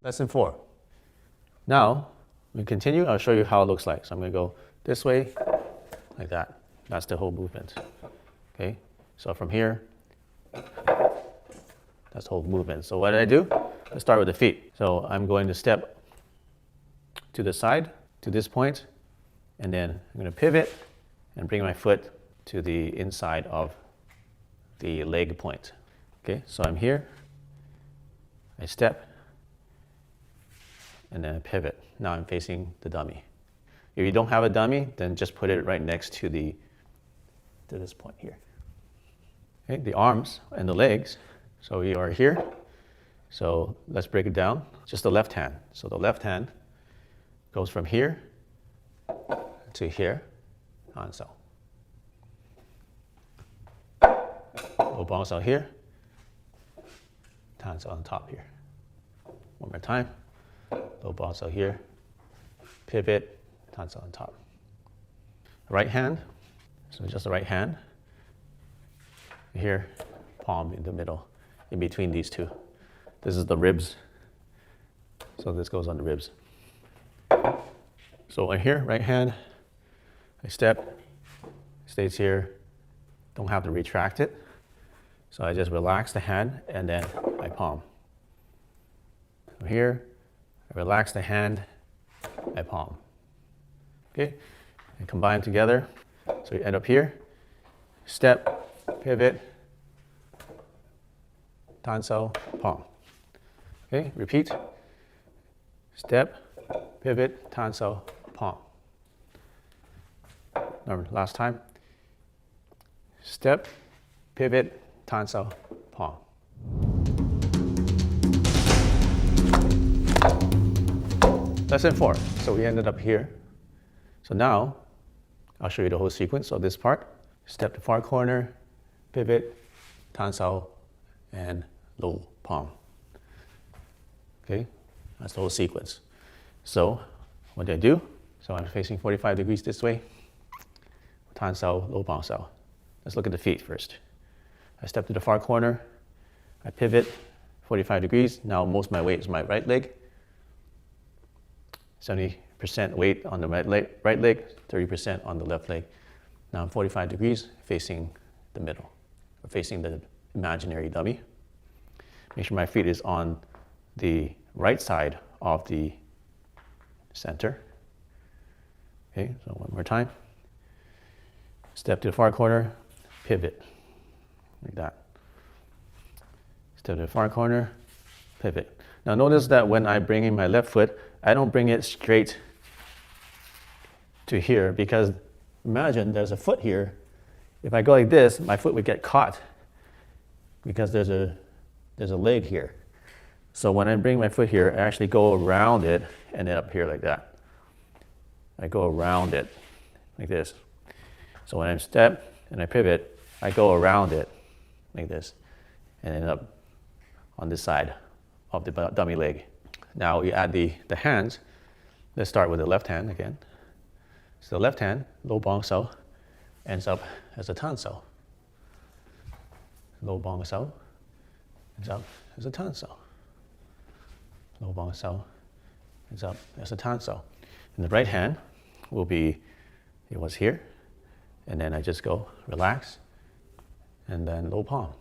Lesson 4. Now, we continue. I'll show you how it looks like. So I'm going to go this way, like that. That's the whole movement. Okay, so from here, that's the whole movement. So what did I do? Let's start with the feet. So I'm going to step to the side, to this point, and then I'm going to pivot and bring my foot to the inside of the leg point. Okay, so I'm here, I step, and then I pivot. Now I'm facing the dummy. If you don't have a dummy, then just put it right next to this point here. Okay, the arms and the legs. So we are here. So let's break it down. Just the left hand. So the left hand goes from here to here, hands out. Low bounce out here, hands on top here. One more time. Low bounce out here, pivot, hands on top. Right hand, so just the right hand. Here, palm in the middle, in between these two. This is the ribs. So this goes on the ribs. So right here, right hand, I step, stays here, don't have to retract it. So I just relax the hand and then I palm. From here, I relax the hand, I palm. Okay, and combine together. So you end up here, step, pivot, tanso, palm. Okay, repeat. Step, pivot, tanso, palm. Remember, last time. Step, pivot, tanso, palm. Lesson 4. So we ended up here. So now, I'll show you the whole sequence of this part. Step to far corner, pivot, tanso, and low palm. Okay, that's the whole sequence. So what do I do? So I'm facing 45 degrees this way. Tanso, low palm sao. Let's look at the feet first. I step to the far corner. I pivot 45 degrees. Now most of my weight is my right leg. 70% weight on the right leg, 30% on the left leg. Now I'm 45 degrees facing the middle, or facing the imaginary dummy. Make sure my feet is on the right side of the center. Okay, so one more time. Step to the far corner, pivot, like that. Step to the far corner, pivot. Now notice that when I bring in my left foot, I don't bring it straight to here, because imagine there's a foot here. If I go like this, my foot would get caught because there's a leg here. So when I bring my foot here, I actually go around it and then up here like that. I go around it like this. So when I step and I pivot, I go around it like this and end up on this side of the dummy leg. Now you add the hands. Let's start with the left hand again. So the left hand, low bong sao, ends up as a tan sao. Low bong sao ends up as a tan sao. Low bong sao ends up as a tan sao. And the right hand will be, it was here, and then I just go relax, and then low palm.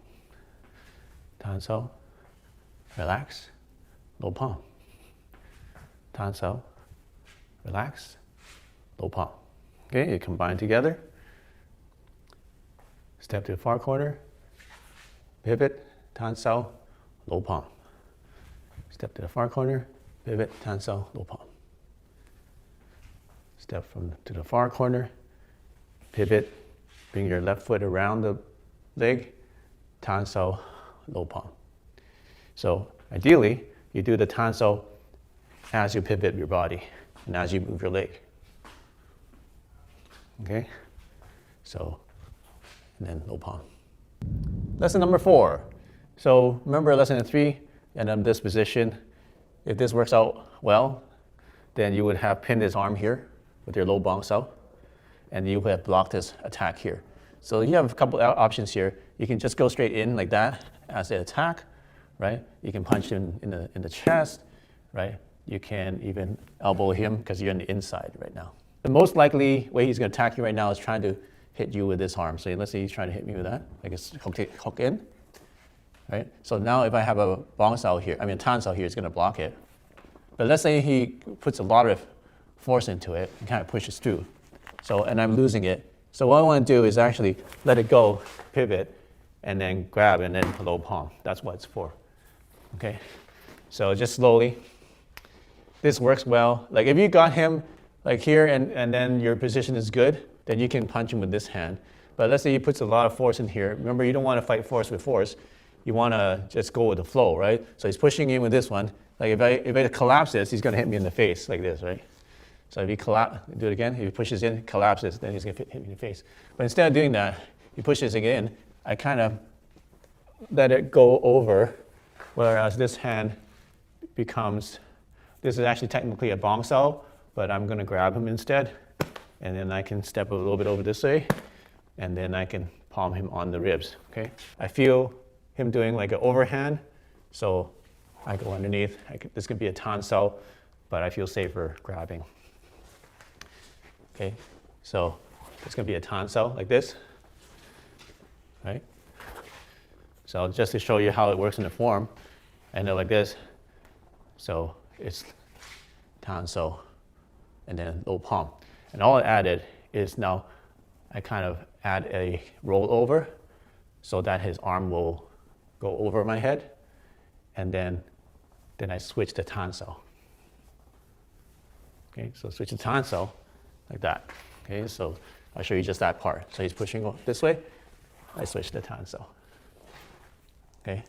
Tan sao, relax, low palm. Tan sao, relax, low palm. Okay, you combine together. Step to the far corner, pivot, tan sao, low palm. Step to the far corner, pivot, tan sao, low palm. Step to the far corner, pivot, bring your left foot around the leg, tan sao, low palm. So ideally, you do the tan sao as you pivot your body and as you move your leg. Okay, so, and then low palm. Lesson number 4. So remember lesson 3, and in this position, if this works out well, then you would have pinned his arm here with your low bong sao, and you would have blocked his attack here. So you have a couple options here. You can just go straight in like that as an attack, right? You can punch him in the chest, right? You can even elbow him because you're on the inside right now. The most likely way he's going to attack you right now is trying to hit you with this arm. So let's say he's trying to hit me with that. I guess hook in, right? So now if I have a tan sao here, it's going to block it. But let's say he puts a lot of force into it and kind of pushes through. So, and I'm losing it. So what I want to do is actually let it go, pivot, and then grab, and then low palm. That's what it's for, okay? So just slowly. This works well. Like if you got him like here and then your position is good, then you can punch him with this hand. But let's say he puts a lot of force in here. Remember, you don't want to fight force with force. You want to just go with the flow, right? So he's pushing in with this one. Like if it collapses, he's going to hit me in the face like this, right? So if he do it again, if he pushes in, collapses, then he's going to hit me in the face. But instead of doing that, he pushes again. I kind of let it go over, whereas this hand becomes, this is actually technically a bong sao, but I'm going to grab him instead. And then I can step a little bit over this way, and then I can palm him on the ribs, okay? I feel him doing like an overhand, so I go underneath. This could be a tan sao, but I feel safer grabbing. Okay, so it's going to be a tan sao like this, right? So just to show you how it works in the form, I know like this. So it's tan sao, and then low palm. And all I added is now I kind of add a roll over so that his arm will go over my head, and then I switch to tan sao. Okay, so switch to tan sao like that. Okay, so I'll show you just that part. So he's pushing this way, I switch to tan sao. Okay.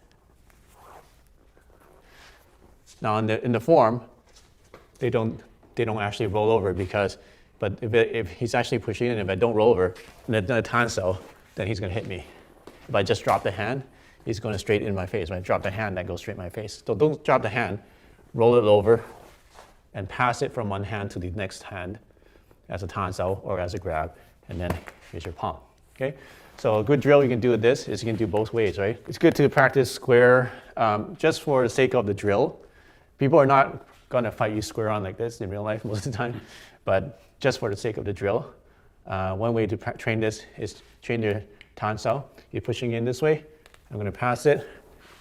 Now in the form, they don't actually roll over but if he's actually pushing in, if I don't roll over, and then a tan sao, then he's going to hit me. If I just drop the hand, he's going straight in my face. When I drop the hand, that goes straight in my face. So don't drop the hand, roll it over, and pass it from one hand to the next hand as a tan sao or as a grab, and then here's your palm. Okay. So a good drill you can do with this is you can do both ways, right? It's good to practice square just for the sake of the drill. People are not going to fight you square on like this in real life most of the time, but just for the sake of the drill. One way to train this is train your tan sao. You're pushing in this way. I'm going to pass it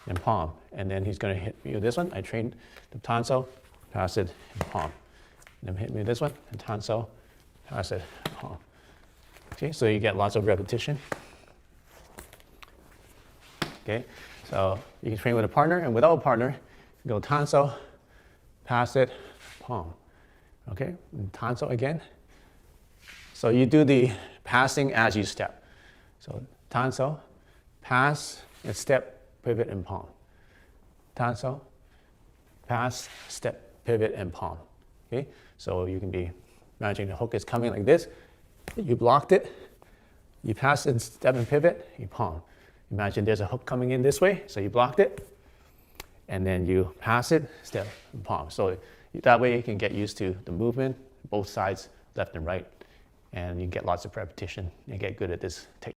and palm, and then he's going to hit me with this one. I train the tan sao, pass it, and palm. And then hit me with this one, and tan sao, pass it, palm. Okay, so you get lots of repetition. Okay, so you can train with a partner, and without a partner, you go tan sao, pass it, palm. Okay, and tan sao again. So you do the passing as you step. So tan sao, pass, and step, pivot, and palm. Tan sao, pass, step, pivot, and palm. Okay, so you can be imagining the hook is coming like this. You blocked it. You pass and step and pivot. You palm. Imagine there's a hook coming in this way, so you blocked it, and then you pass it, step, and palm. So that way you can get used to the movement, both sides, left and right, and you get lots of repetition and get good at this technique.